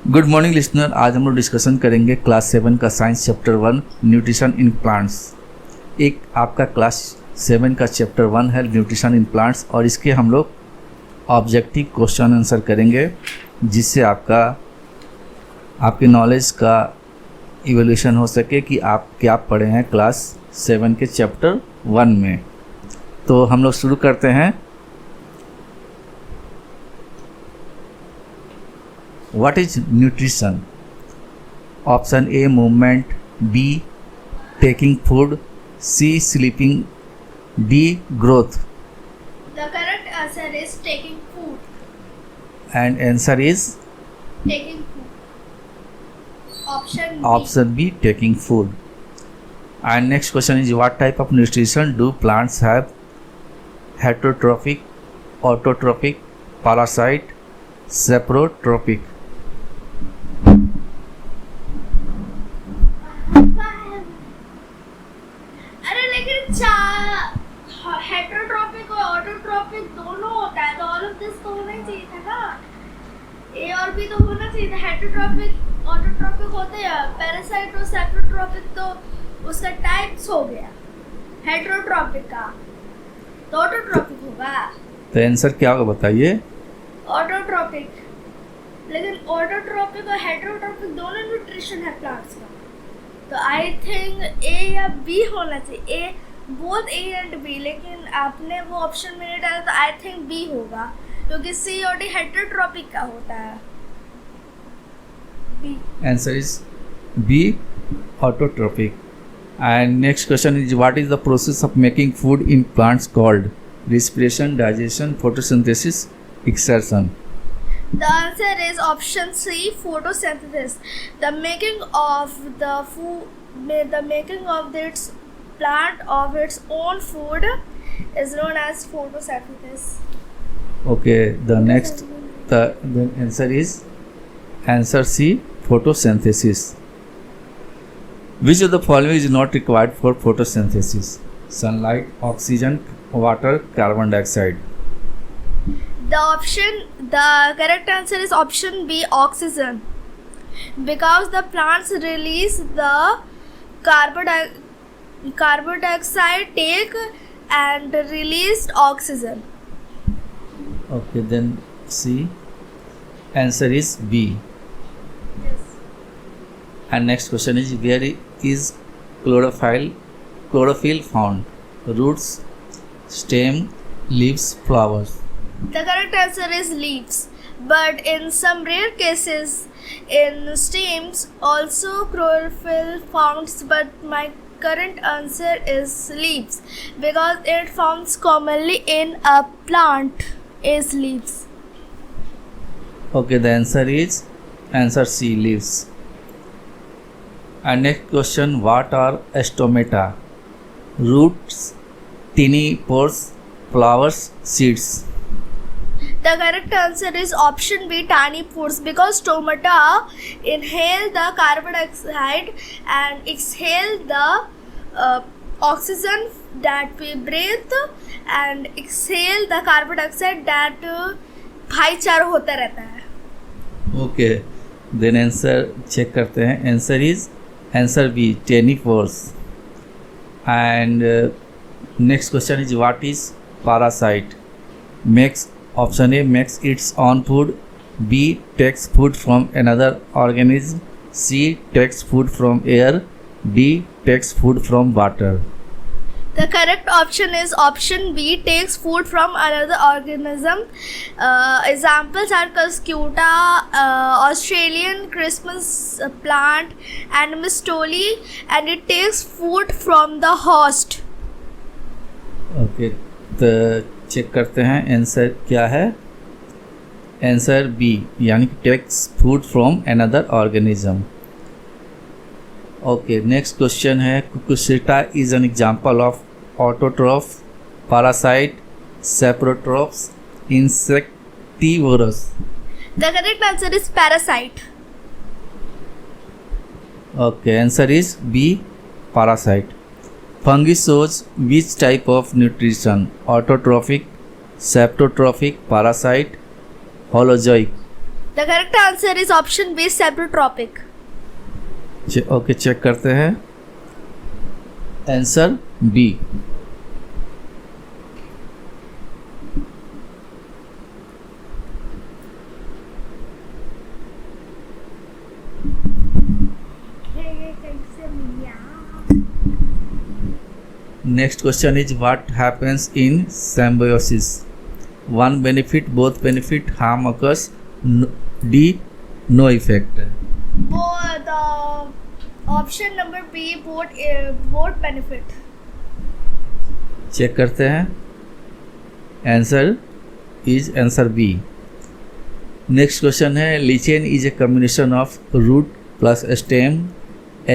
Good morning listener. आज हम लोग डिस्कशन करेंगे क्लास 7 का science chapter 1 nutrition in plants. एक आपका क्लास 7 का चैप्टर 1 है न्यूट्रिशन इन प्लांट्स, और इसके हम लोग ऑब्जेक्टिव क्वेश्चन आंसर करेंगे, जिससे आपके नॉलेज का इवोल्यूशन हो सके कि आप क्या पढ़े हैं क्लास 7 के चैप्टर 1 में। तो हम लोग शुरू करते हैं। What is nutrition? Option A movement, B taking food, C sleeping, D growth. The correct answer is taking food. And answer is Taking food. Option B. option B taking food. And next question is, what type of nutrition do plants have? Heterotrophic, autotrophic, parasite, saprotrophic. अरे लेकिन heterotrophic और autotrophic दोनों होता है, तो all of this तो होना ही चाहिए था ना। ए और बी तो होना चाहिए था। हेटरोट्रॉपिक ऑटोट्रॉपिक होते हैं, पैरासाइट और सेप्रोट्रॉपिक तो उसका टाइप्स हो गया हेटरोट्रॉपिक का, तो ऑटोट्रॉपिक होगा। तो आंसर क्या होगा बताइए? ऑटोट्रॉपिक। लेकिन ऑटोट्रॉपिक और हेटरोट्रॉपिक दोनों न्यूट्रिशन है प्लांट्स का, तो आई थिंक ए या बी होना चाहिए। A both A and B, लेकिन आपने वो ऑप्शन में नहीं डाला, तो आई थिंक बी होगा, क्योंकि सी और डी हेटरोट्रॉपिक का होता है। B Answer is B, autotrophic. And next question is, what is the process of making food in plants called? Respiration, digestion, photosynthesis, exertion. The answer is option C, photosynthesis. The making of the its plant of its own food is known as photosynthesis. Okay, the answer is answer C, photosynthesis. Which of the following is not required for photosynthesis? Sunlight, oxygen, water, carbon dioxide. The correct answer is option B, oxygen, because the plants release the carbon dioxide, take and released oxygen. Okay, then C. Answer is B. Yes. And next question is, where is chlorophyll found? Roots, stem, leaves, flowers. The correct answer is leaves, but in some rare cases in stems also chlorophyll found, but my current answer is leaves, because it found commonly in a plant is leaves. Okay, the answer is answer C, leaves. And next question, what are stomata? Roots, tiny pores, flowers, seeds. The correct answer is option B, tiny pores, because stomata inhale the carbon dioxide and exhale the oxygen that we breathe, and exhale the carbon dioxide that भाईचारा होता रहता है। Okay, then answer check करते हैं। Answer B, tiny pores. And next question is, what is parasite? Option A makes its own food, B takes food from another organism, C takes food from air, D takes food from water. The correct option is option B, takes food from another organism. Examples are Cuscuta, Australian Christmas plant, and Mistoli, and it takes food from the host. Okay, तो check करते हैं answer क्या है। Answer B, यानी कि takes food from another organism. Okay, next question है, Cuscuta is an example of autotroph, parasite, saprotrophs, insectivorous. The correct answer is parasite. Okay, answer is B, parasite. Fungi shows which type of nutrition? Autotrophic, saprotrophic, parasite, holozoic. The correct answer is option B, saprotropic. Okay, check करते हैं। Answer B. Next question is what happens in symbiosis? One benefit, both benefit, harm occurs, D, no effect. The option number B, both benefit. Check करते हैं। Answer is answer B. Next question है lichen is a combination of root plus stem,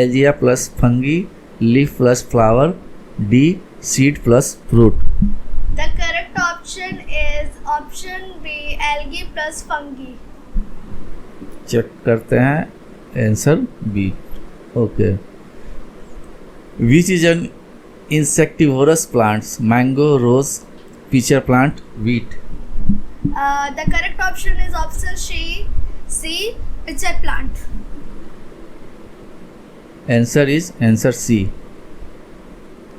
एजिया plus fungi, leaf plus flower, D seed plus fruit. The correct option is option B, algae plus fungi. Check करते हैं। Answer B. Okay. Which is an insectivorous plants? Mango, rose, peach plant, wheat. The correct option is option C, peach plant. Answer is answer C.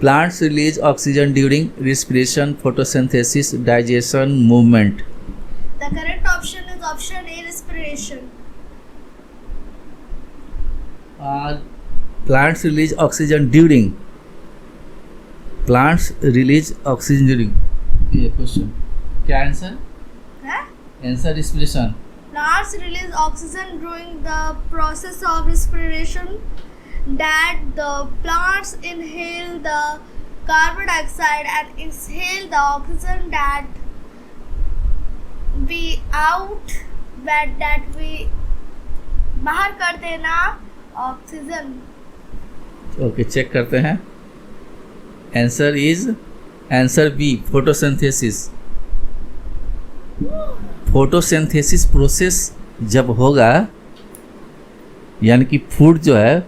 Plants release oxygen during respiration, photosynthesis, digestion, movement. The correct option is option A, respiration. Plants release oxygen during. Plants release oxygen during. ये question क्या answer? Answer respiration. Plants release oxygen during the process of respiration. That the plants inhale the carbon dioxide and exhale the oxygen that we out that we बाहर कर देना oxygen. Okay, check करते हैं। Answer is answer B, photosynthesis. Photosynthesis process जब होगा यानी कि food जो है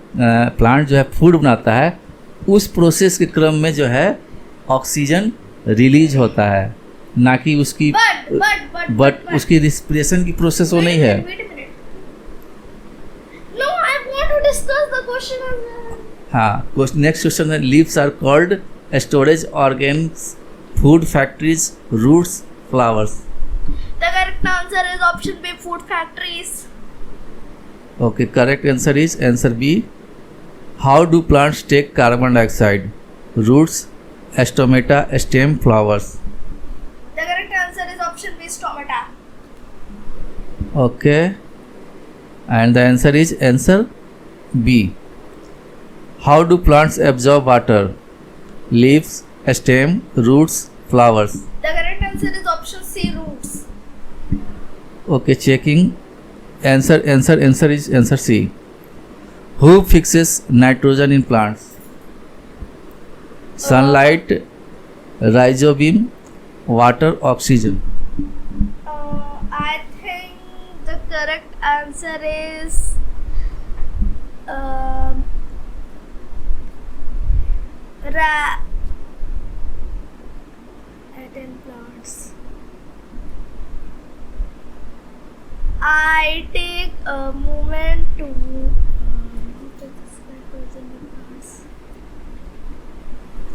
प्लांट जो है फूड बनाता है, उस प्रोसेस के क्रम में जो है ऑक्सीजन रिलीज होता है, ना कि उसकी बट उसकी रिस्पिरेशन की प्रोसेस वो नहीं है। No, I want to discuss the question as well. हाँ, नेक्स्ट क्वेश्चन है leaves are called storage organs, food factories, roots, flowers. The correct answer is option B, food factories. Okay, correct answer is answer B. How do plants take carbon dioxide? Roots, stomata, stem, flowers. The correct answer is option B, stomata. Okay, and the answer is answer B. How do plants absorb water? Leaves, stem, roots, flowers. The correct answer is option C, roots. Okay, checking. Answer is answer C. Who fixes nitrogen in plants? Sunlight, rhizobium, water, oxygen. I think the correct answer is in plants. I take a moment to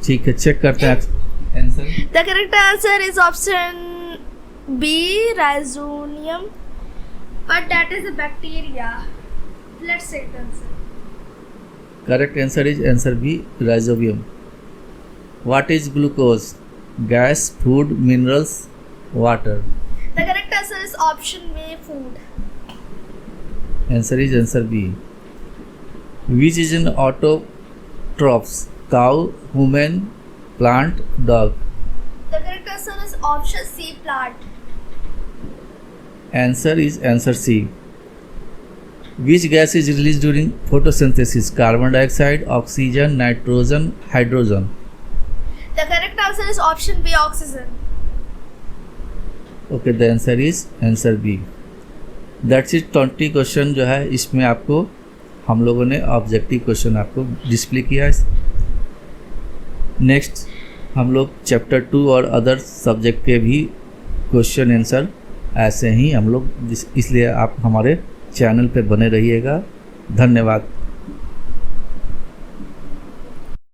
ठीक है, check करते हैं answer. The correct answer is option B, rhizonium, but that is a bacteria. Let's say the answer. Correct answer is answer B, rhizobium. What is glucose? Gas, food, minerals, water. The correct answer is option B, food. Answer is answer B. Which is an autotrophs? Cow, human, plant, dog. The correct answer is option C, plant. Answer is answer C. Which gas is released during photosynthesis? Carbon dioxide, oxygen, nitrogen, hydrogen. The correct answer is option B, oxygen. Okay, the answer is answer B. That's it. 20 question जो है इसमें आपको हम लोगों ने objective question आपको display किया है। नेक्स्ट हम लोग चैप्टर 2 और अदर सब्जेक्ट के भी क्वेश्चन आंसर ऐसे ही हम लोग इसलिए आप हमारे चैनल पे बने रहिएगा। धन्यवाद।